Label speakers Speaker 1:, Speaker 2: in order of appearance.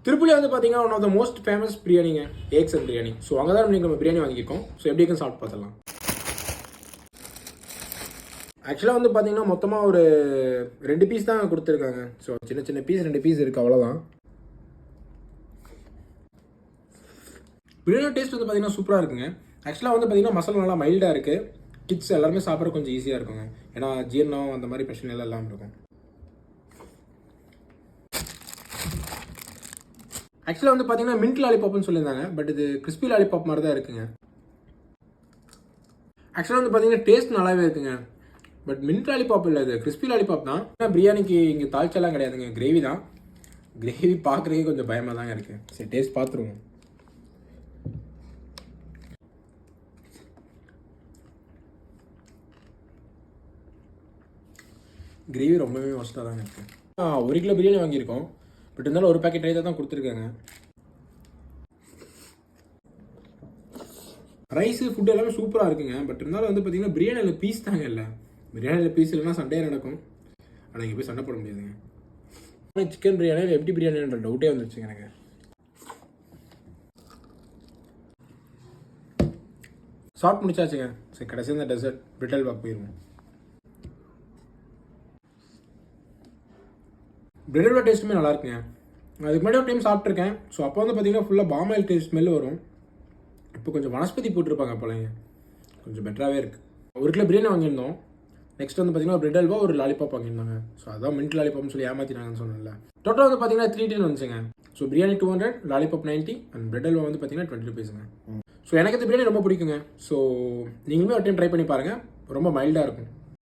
Speaker 1: திருப்பூர்ல வந்து பார்த்தீங்கன்னா one of the most famous பிரியாணிங்க ஏக்ஸ் அண்ட் பிரியாணி. ஸோ அங்கே தான் நம்ம பிரியாணி வாங்கியிருக்கோம். ஸோ எப்படி இருக்குன்னு சாப்பிட்டு பார்த்துடலாம். ஆக்சுவலாக வந்து பார்த்தீங்கன்னா மொத்தமாக ஒரு 2 பீஸ் தான் கொடுத்துருக்காங்க. ஸோ சின்ன சின்ன பீஸ் 2 பீஸ் இருக்குது, அவ்வளோதான். பிரியாணி டேஸ்ட் வந்து பார்த்தீங்கன்னா சூப்பராக இருக்குங்க. ஆக்சுவலாக வந்து பார்த்தீங்கன்னா மசாலா நல்லா மைல்டாக இருக்குது. கிட்ஸ் எல்லாருமே சாப்பிட்ற கொஞ்சம் ஈஸியாக இருக்குங்க. ஏன்னா ஜீரணம் அந்த மாதிரி பிரச்சனை எல்லாம் இல்லாமல் இருக்கும். ஆக்சுவலாக வந்து பார்த்தீங்கன்னா மின்ட் லாலிபாப்னு சொல்லியிருந்தாங்க. பட் இது கிறிஸ்பி லாலிபாப் மாதிரி தான் இருக்குங்க. ஆக்சுவலாக வந்து பார்த்தீங்கன்னா டேஸ்ட் நல்லாவே இருக்குங்க. பட் மின்ட் லாலிபாப் இல்லை, இது கிறிஸ்பி லாலிபாப் தான். பிரியாணிக்கு இங்கே தாழ்ச்செல்லாம் கிடையாதுங்க, கிரேவி தான். கிரேவி பார்க்குறதுக்கே கொஞ்சம் பயமாக தாங்க இருக்குது. சரி, டேஸ்ட் பார்த்துருவோம். கிரேவி ரொம்பவே ஒஸ்ட்டாக தாங்க இருக்குது. 1 கிலோ பிரியாணி வாங்கியிருக்கோம். பட் இருந்தாலும் ஒரு பேக்கெட் ரைஸ் தான் கொடுத்துருக்காங்க. ரைஸு ஃபுட்டு எல்லாமே சூப்பராக இருக்குங்க. பட் இருந்தாலும் வந்து பார்த்தீங்கன்னா பிரியாணியில் பீஸ் தாங்க இல்லை. பிரியாணியில் பீஸ் இல்லைன்னா சண்டே நடக்கும். ஆனால் இங்கே போய் சண்டை போட முடியாதுங்க. சிக்கன் பிரியாணி எப்படி பிரியாணின்ற டவுட்டே வந்துருச்சுங்க எனக்கு. சாப்பிட்டு முடிச்சாச்சுங்க. சரி, கடைசி இந்த டெசர்ட் பிரிட்டல் பாக் போயிடுவோம். பிரெட்டோட டேஸ்ட்டுமே நல்லா இருக்குங்க. அதுக்கு முன்னாடி ஒரு டைம் சாப்பிட்ருக்கேன். ஸோ அப்போ வந்து பார்த்தீங்கன்னா ஃபுல்லாக பாமாயில் டேஸ்ட் ஸ்மெல் வரும். இப்போ கொஞ்சம் வனஸ்பதி போட்டிருப்பாங்க போலங்க. கொஞ்சம் பெட்டராகவே இருக்குது. 1 கிலோ பிரியாணி வாங்கியிருந்தோம். நெக்ஸ்ட் வந்து பார்த்தீங்கன்னா பிரெட் அல்வா ஒரு லாலிபாப் வாங்கியிருந்தாங்க. ஸோ அதான் மின்ட் லாலிபாப்னு சொல்லி ஏமாற்றினாங்கன்னு சொன்னல. டோட்டல் வந்து பார்த்தீங்கன்னா 310 வந்துச்சுங்க. So biryani 200, lollipop 90 and bread halwa வந்து பார்த்தீங்கன்னா 20 rupeesங்க. ஸோ எனக்கு இந்த பிரியாணி ரொம்ப பிடிக்குங்க. ஸோ நீங்களுமே ஒரு டைம் ட்ரை பண்ணி பாருங்கள். ரொம்ப மைல்டாக இருக்கும்.